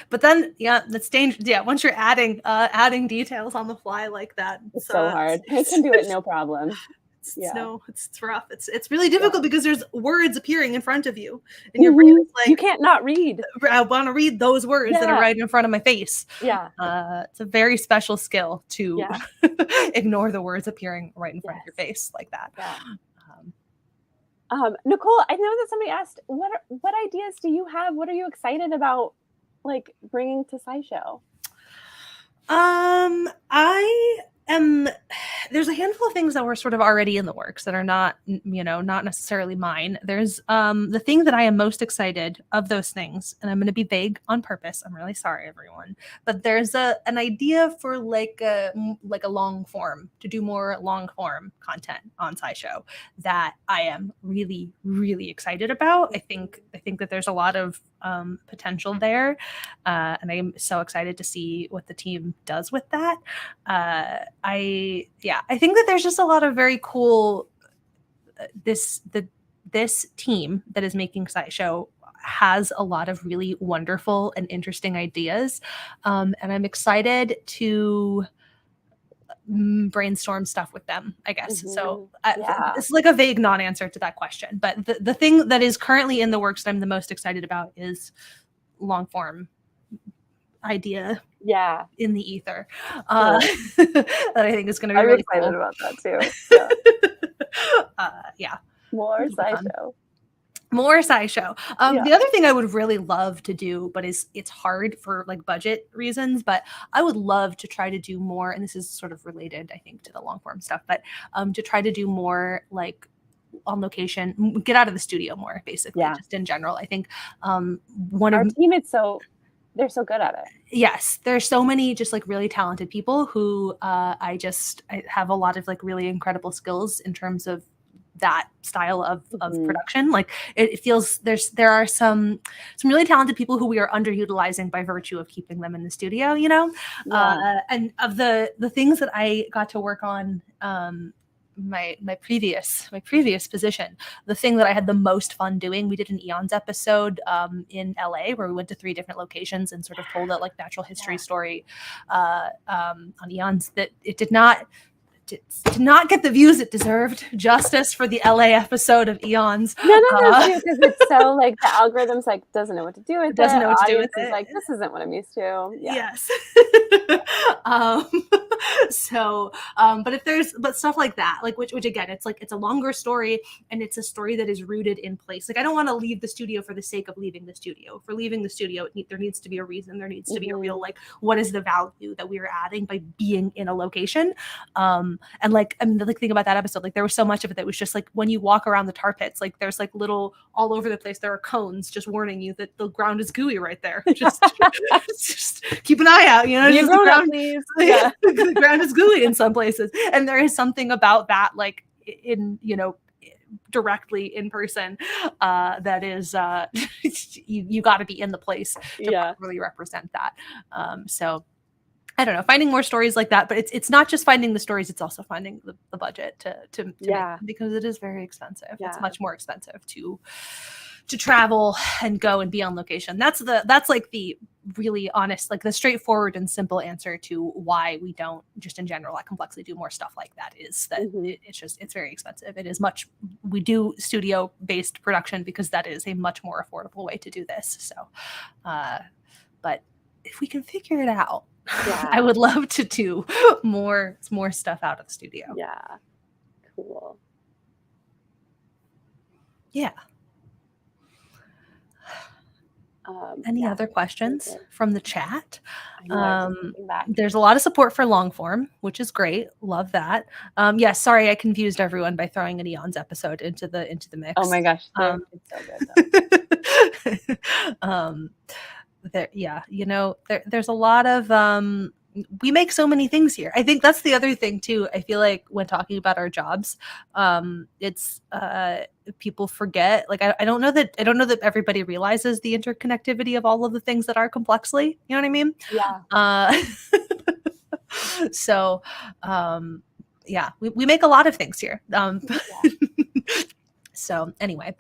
But then, yeah, that's dangerous. Yeah, once you're adding details on the fly like that, It's so hard. I can do it no problem. It's rough. It's really difficult because there's words appearing in front of you, and your Mm-hmm. brain is like, you can't not read. I want to read those words that are right in front of my face. Yeah. It's a very special skill to ignore the words appearing right in front of your face like that. Yeah. Nicole, I know that somebody asked, what ideas do you have? What are you excited about, like, bringing to SciShow? There's a handful of things that were sort of already in the works that are not necessarily mine. There's the thing that I am most excited of those things, and I'm going to be vague on purpose. I'm really sorry, everyone, but there's an idea for like a long form, to do more long form content on SciShow that I am really, really excited about. I think that there's a lot of potential there, and I'm so excited to see what the team does with that. I think that there's just a lot of very cool. This team that is making SciShow has a lot of really wonderful and interesting ideas, and I'm excited to brainstorm stuff with them, I guess. So it's like a vague non-answer to that question, but the thing that is currently in the works that I'm the most excited about is long form idea in the ether that I think is going to be really excited cool. about that too. More SciShow. The other thing I would really love to do, but it's hard for like budget reasons, but I would love to try to do more, and this is sort of related, I think, to the long form stuff, but to try to do more like on location, get out of the studio more, basically, just in general. I think our team is they're so good at it. Yes, there's so many just like really talented people who I have a lot of like really incredible skills in terms of that style of production. Like it feels there are some really talented people who we are underutilizing by virtue of keeping them in the studio, and of the things that I got to work on my previous position, the thing that I had the most fun doing, we did an Eons episode in LA where we went to 3 different locations and sort of told a like natural history story on Eons that it did not get the views it deserved. Justice for the LA episode of Eons. No, because it's so like the algorithm's like doesn't know what to do with it. Doesn't know what to do with it. Like, this isn't what I'm used to. Yes. But stuff like that, like which again, it's a longer story, and it's a story that is rooted in place. Like I don't want to leave the studio for the sake of leaving the studio. For leaving the studio, there needs to be a reason. There needs to be a real like, what is the value that we are adding by being in a location? And like, I mean, the thing about that episode, like there was so much of it that was just like when you walk around the tar pits, like there's like little all over the place. There are cones just warning you that the ground is gooey right there. Just keep an eye out. The ground is gooey in some places, and there is something about that, like in directly in person, that is you got to be in the place to really represent that. So I don't know, finding more stories like that, but it's not just finding the stories, it's also finding the budget to make them, because it is very expensive. It's much more expensive to travel and go and be on location. That's like the really honest, like the straightforward and simple answer to why we don't just in general at Complexly do more stuff like that, is that it's very expensive. We do studio based production because that is a much more affordable way to do this. So, but if we can figure it out, I would love to do more stuff out of the studio. Yeah. Cool. Yeah. Any other questions from the chat? There's a lot of support for long form, which is great. Love that. Sorry, I confused everyone by throwing an Eons episode into the mix. Oh my gosh, it's so good. There's a lot of we make so many things here. I think that's the other thing too. I feel like when talking about our jobs, it's people forget. Like I don't know that everybody realizes the interconnectivity of all of the things that are Complexly. You know what I mean? Yeah. We make a lot of things here. So anyway.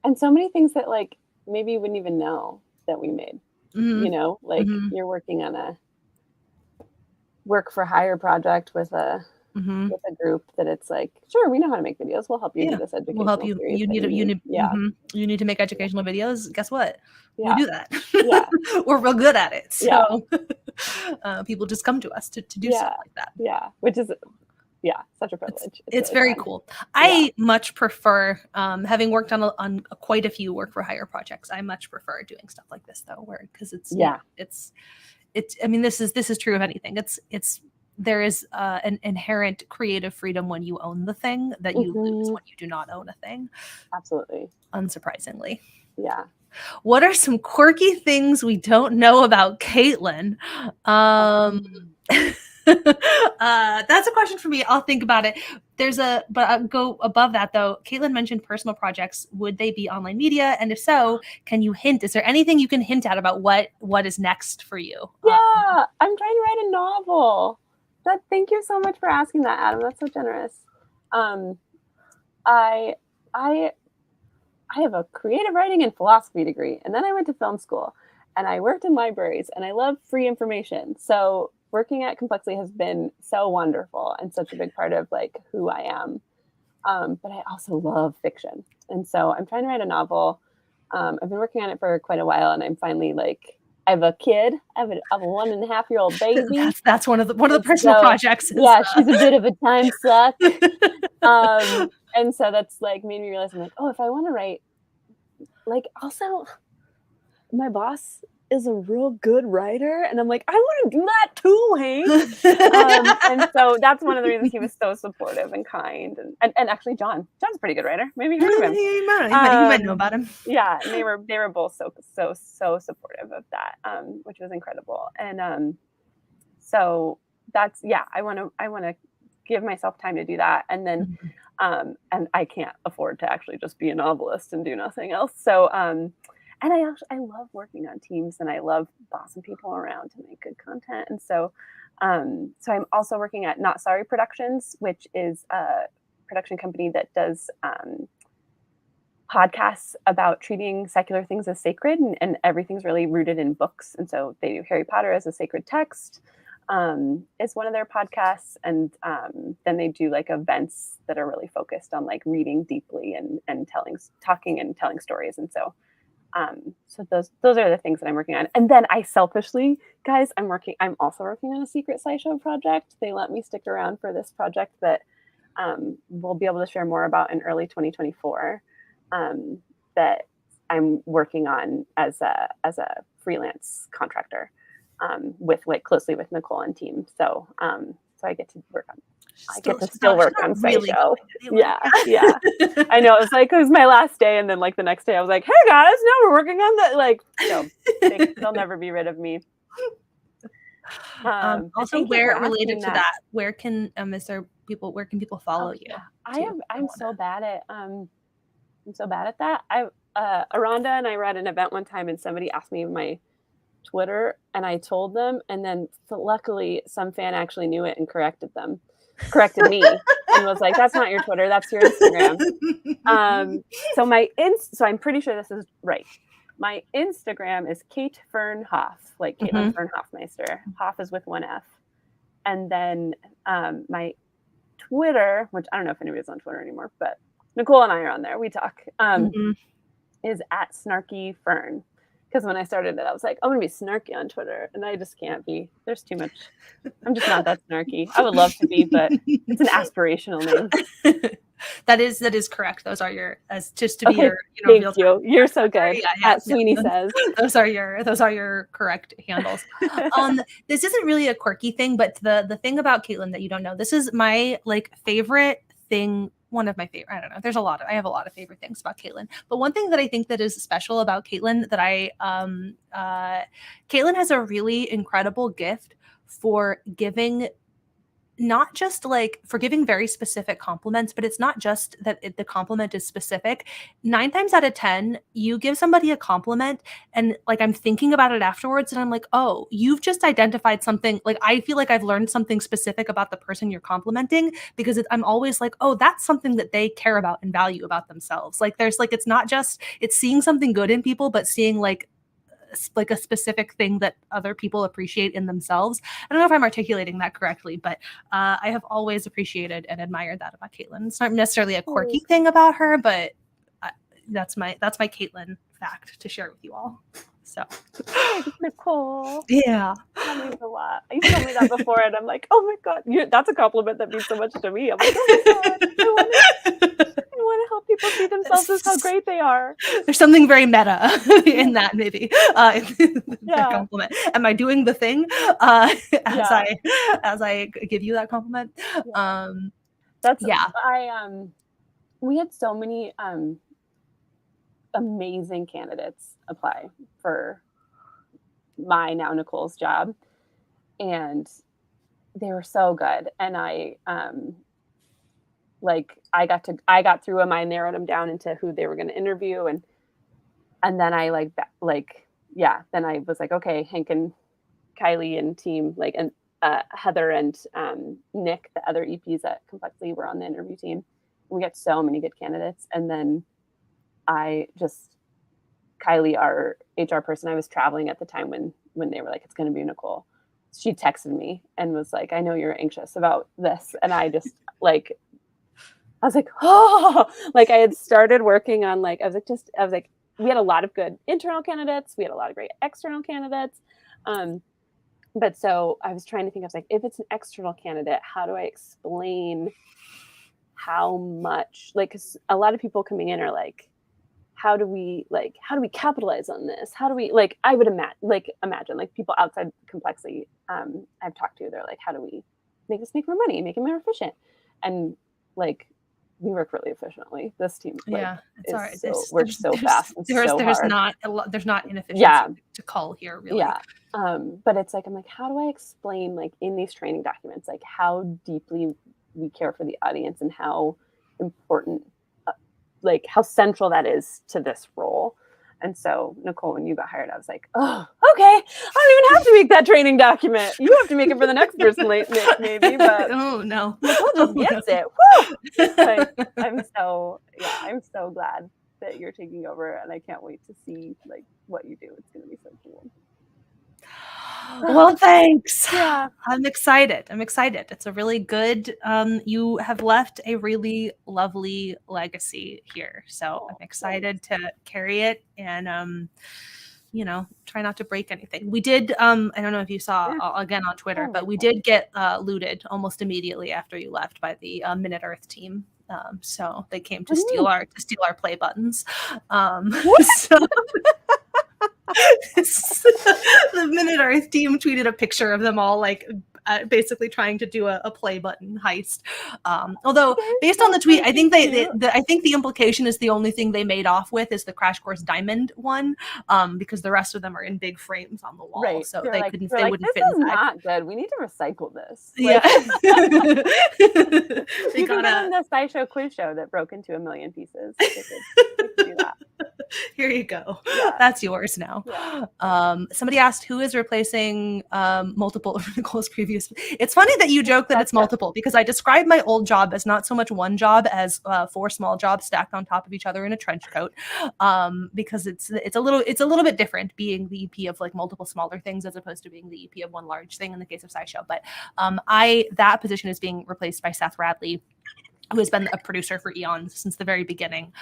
And so many things that like maybe you wouldn't even know that we made, Mm-hmm. you know, like Mm-hmm. you're working on a work for hire project with a Mm-hmm. group that it's like, sure, we know how to make videos. We'll help you do this We'll help educational you. series. You need you need to make educational videos. Guess what? Yeah. We do that. Yeah. We're real good at it. So Yeah. people just come to us to do Yeah. stuff like that. Yeah. Which is such a privilege. It's really very fun. cool. I much prefer, having worked on quite a few work for hire projects, I much prefer doing stuff like this though, because it's I mean, this is true of anything. There is an inherent creative freedom when you own the thing that you lose when you do not own a thing. Absolutely. Unsurprisingly. Yeah. What are some quirky things we don't know about Caitlin? That's a question for me. I'll think about it. But I'll go above that though. Caitlin mentioned personal projects. Would they be online media? And if so, can you hint? Is there anything you can hint at about what is next for you? Yeah, I'm trying to write a novel. Thank you so much for asking that, Adam. That's so generous. I have a creative writing and philosophy degree, and then I went to film school, and I worked in libraries, and I love free information. So working at Complexly has been so wonderful and such a big part of like who I am. But I also love fiction, and so I'm trying to write a novel. I've been working on it for quite a while, and I'm finally like, I have a kid. I have a 1.5-year-old baby. That's one of the personal projects. Yeah, she's a bit of a time suck. And so that's like made me realize I'm like, oh, if I want to write, like, also my boss is a real good writer, and I'm like, I want to do that too, Hank. And so that's one of the reasons he was so supportive and kind, and actually John's a pretty good writer. Maybe you heard of him. He might know about him. Yeah, and they were both so supportive of that, which was incredible. And so that's I want to give myself time to do that, and then and I can't afford to actually just be a novelist and do nothing else. So and I love working on teams, and I love bossing people around to make good content. And so so I'm also working at Not Sorry Productions, which is a production company that does podcasts about treating secular things as sacred, and everything's really rooted in books. And so they do Harry Potter as a sacred text. It's one of their podcasts, and then they do like events that are really focused on like reading deeply and talking and telling stories. And so so those are the things that I'm working on. And then I selfishly, guys, I'm also working on a secret SciShow project. They let me stick around for this project that we'll be able to share more about in early 2024, that I'm working on as a freelance contractor, closely with Nicole and team. So so I get to work on. I get to still work on SciShow. Yeah. I know. It was my last day, and then like the next day, I was like, "Hey guys, now we're working on that." Like, so they'll never be rid of me. Also, related to that, where can people follow you? I'm so bad at that. Aranda and I were at an event one time, and somebody asked me my Twitter, and I told them, and then luckily some fan actually knew it and corrected me and was like, that's not your Twitter, that's your Instagram. So I'm pretty sure this is right. My Instagram is Kate Fern Hoff, like Caitlin Fern Hoffmeister. Hoff is with one F. And then my Twitter, which I don't know if anybody's on Twitter anymore, but Nicole and I are on there. We talk. Is at Snarky Fern. Because when I started it, I was like, I'm going to be snarky on Twitter. And I just can't be. There's too much. I'm just not that snarky. I would love to be, but it's an aspirational name. That is correct. Those are your, thank you. You're so good. At Sweeney says. Those are your correct handles. This isn't really a quirky thing, but the thing about Caitlin that you don't know, this is my like favorite thing. One of my favorite, I don't know. I have a lot of favorite things about Caitlin, but one thing that I think that is special about Caitlin that Caitlin has a really incredible gift for giving not just like for giving very specific compliments, but it's not just that the compliment is specific. 9 times out of 10, you give somebody a compliment and like I'm thinking about it afterwards and I'm like, oh, you've just identified something. Like I feel like I've learned something specific about the person you're complimenting because I'm always like, oh, that's something that they care about and value about themselves. Like there's like, it's not just, it's seeing something good in people, but seeing like a specific thing that other people appreciate in themselves. I don't know if I'm articulating that correctly, but I have always appreciated and admired that about Caitlin. It's not necessarily a quirky thing about her, but that's my Caitlin fact to share with you all. So, Nicole. Yeah. That means a lot. You told me that before, and I'm like, oh my God, that's a compliment that means so much to me. I'm like, oh my God, I want to help people see themselves as how great they are. There's something very meta in that, maybe. That compliment. Am I doing the thing as I give you that compliment? We had so many amazing candidates apply for my now Nicole's job, and they were so good. And I got through them. I narrowed them down into who they were going to interview, and then I then I was like, okay, Hank and Kylie and team, like, and Heather and Nick, the other EPs at Complexly, were on the interview team. We got so many good candidates, and then Kylie, our HR person, I was traveling at the time when they were like, it's going to be Nicole. She texted me and was like, I know you're anxious about this. And I just I was like, oh, like I had started working on we had a lot of good internal candidates. We had a lot of great external candidates. But so I was trying to think, I was like, if it's an external candidate, how do I explain how much, like, 'cause a lot of people coming in are like, how do we capitalize on this? How do we, like, I would imagine like people outside Complexly I've talked to, they're like, how do we make this make more money, make it more efficient? And like, we work really efficiently. This team, it's all right. Works so fast. There's not inefficiency to call here, really. But it's like, I'm like, how do I explain, like, in these training documents, like how deeply we care for the audience and how important, like how central that is to this role. And so Nicole, when you got hired, I was like, oh, okay, I don't even have to make that training document. You have to make it for the next person, maybe. But oh no, Nicole just gets it. Woo! Like, I'm so glad that you're taking over, and I can't wait to see like what you do. It's going to be so cool. Well, thanks. Yeah. I'm excited. It's a really good, you have left a really lovely legacy here. So I'm excited to carry it and, try not to break anything. We did, I don't know if you saw again on Twitter, but we did get looted almost immediately after you left by the Minute Earth team. So they came to steal our play buttons. The Minute Earth team tweeted a picture of them all like basically trying to do a play button heist. Although based on the tweet, I think I think the implication is the only thing they made off with is the Crash Course Diamond one, because the rest of them are in big frames on the wall, right. So they wouldn't fit this inside. Is not good. We need to recycle this. Yeah. You can get on the SciShow quiz show that broke into 1 million pieces. We could do that. Here you go. Yeah. That's yours now. Yeah. Somebody asked who is replacing multiple of Nicole's previous. It's funny that you joke that it's multiple, because I described my old job as not so much one job as 4 small jobs stacked on top of each other in a trench coat, because it's a little bit different being the EP of like multiple smaller things as opposed to being the EP of one large thing in the case of SciShow. But that position is being replaced by Seth Radley, who has been a producer for eons since the very beginning.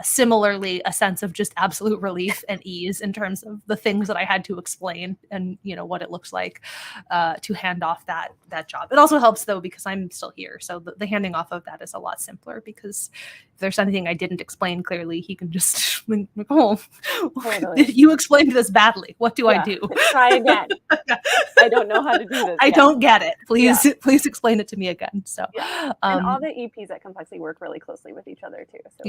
Similarly, a sense of just absolute relief and ease in terms of the things that I had to explain and what it looks like to hand off that job. It also helps though, because I'm still here. So the handing off of that is a lot simpler, because if there's anything I didn't explain clearly, he can just, Nicole, you explained this badly. What do I do? Try again. I don't know how to do this. I don't get it. Please explain it to me again. So, and all the EPs at Complexly work really closely with each other too. So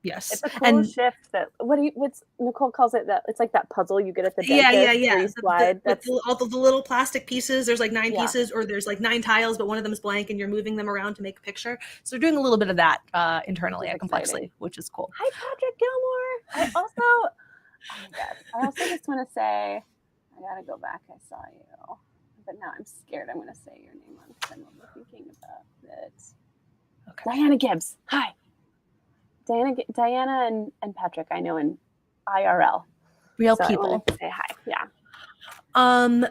Yes. It's a cool shift that what's Nicole calls it, that it's like that puzzle you get at the dentist where you slide. With all the little plastic pieces, there's like 9 Yeah. pieces, or there's like 9 tiles, but one of them is blank and you're moving them around to make a picture. So we're doing a little bit of that internally at Complexly, which is cool. Hi, Patrick Gilmore. Oh my God. I also just want to say, I gotta go back. I saw you, but now I'm scared. I'm gonna say your name on because I'm overthinking about it. Okay. Diana Gibbs. Hi. Diana and Patrick, I know in IRL. Real so people. I wanted to say hi. Yeah.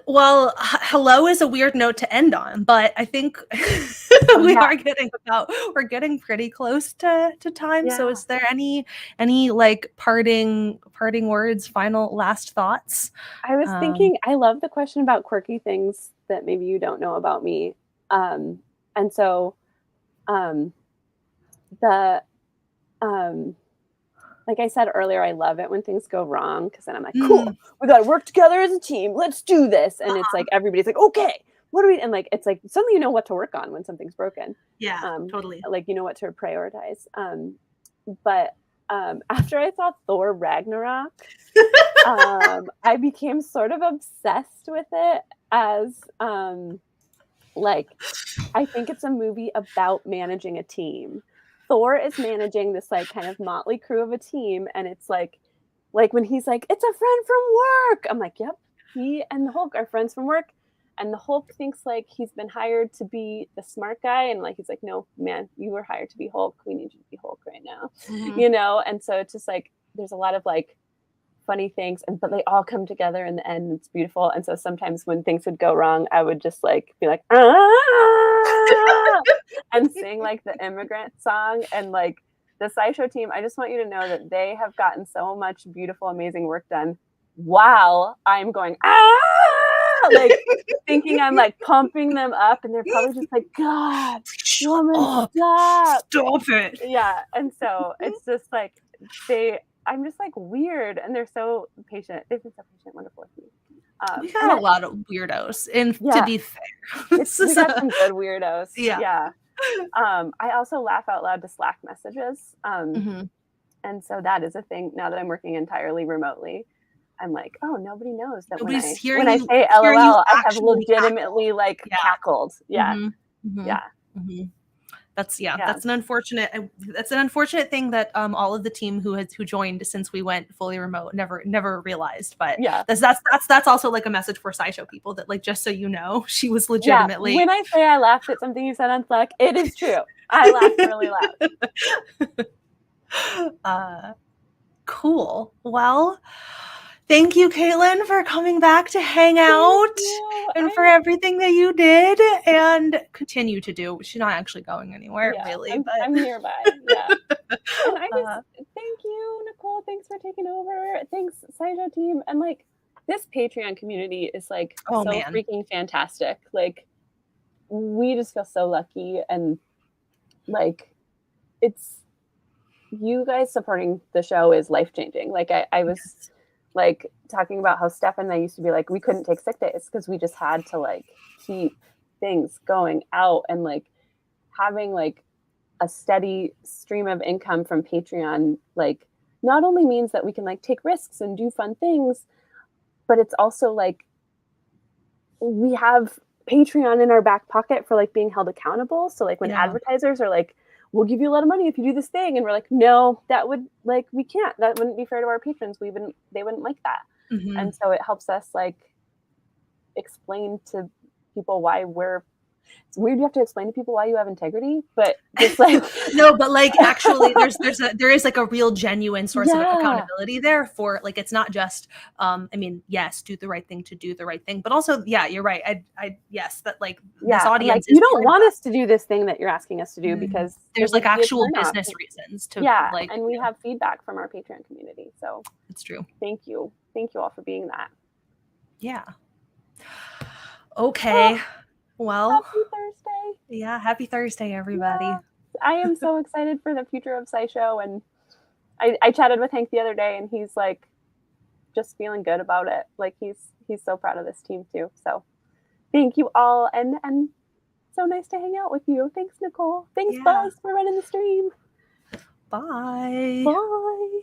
Well, hello is a weird note to end on, but I think we're getting pretty close to time. Yeah. So is there any like parting words, final last thoughts? I was thinking, I love the question about quirky things that maybe you don't know about me. And so like I said earlier, I love it when things go wrong because then I'm like, cool, we got to work together as a team. Let's do this. And it's like, everybody's like, okay, what do we, and like, it's like, suddenly you know what to work on when something's broken. Yeah, totally. Like, you know what to prioritize. But after I saw Thor Ragnarok, I became sort of obsessed with it as, like, I think it's a movie about managing a team. Thor is managing this like kind of motley crew of a team, and it's like when he's like, it's a friend from work. I'm like, yep, he and the Hulk are friends from work. And the Hulk thinks like he's been hired to be the smart guy, and like he's like, no, man, you were hired to be Hulk. We need you to be Hulk right now, you know. And so it's just like there's a lot of like funny things, but they all come together in the end. It's beautiful. And so sometimes when things would go wrong, I would just like be like, and sing like the immigrant song. And like the SciShow team, I just want you to know that they have gotten so much beautiful, amazing work done while I'm going, like thinking I'm like pumping them up, and they're probably just like, God, woman, stop it. Yeah. And so it's just like I'm just like weird, and they're so patient. They've been so patient, wonderful with me. We got a lot of weirdos, and to be fair, we got some good weirdos. Yeah. I also laugh out loud to Slack messages, and so that is a thing now that I'm working entirely remotely. I'm like, oh, nobody knows that when I say LOL, I have legitimately like cackled. Yeah. Yeah. That's an unfortunate thing that all of the team who joined since we went fully remote never realized. But that's also like a message for SciShow people that like, just so you know, she was legitimately. When I say I laughed at something you said on Slack, it is true. I laughed really loud. Cool. Well, thank you, Caitlin, for coming back to hang out and for everything that you did and continue to do. She's not actually going anywhere, really. I'm nearby. Yeah. And I just thank you, Nicole. Thanks for taking over. Thanks, SciShow team. And like this Patreon community is like freaking fantastic. Like we just feel so lucky, and like it's you guys supporting the show is life-changing. Like I was like talking about how Steph and I used to be like, we couldn't take sick days because we just had to like keep things going out, and like having like a steady stream of income from Patreon, like not only means that we can like take risks and do fun things, but it's also like we have Patreon in our back pocket for like being held accountable. So like when advertisers are like, we'll give you a lot of money if you do this thing, and we're like, no, that would like, we can't, that wouldn't be fair to our patrons. They wouldn't like that. And so it helps us like explain to people why it's weird you have to explain to people why you have integrity, but just like no, but like actually there is like a real genuine source of accountability there for like, it's not just I mean, yes, do the right thing to do the right thing, but also you're right. I yes, that like this audience like, you don't want us to do this thing that you're asking us to do because there's like actual business reasons to like, and we have feedback from our Patreon community, so it's true. Thank you all for being that. Okay. Well, happy Thursday. Yeah, happy Thursday, everybody. Yeah. I am so excited for the future of SciShow, and I chatted with Hank the other day, and he's like just feeling good about it. Like he's so proud of this team too. So thank you all, and so nice to hang out with you. Thanks, Nicole. Thanks, Buzz, for running the stream. Bye. Bye.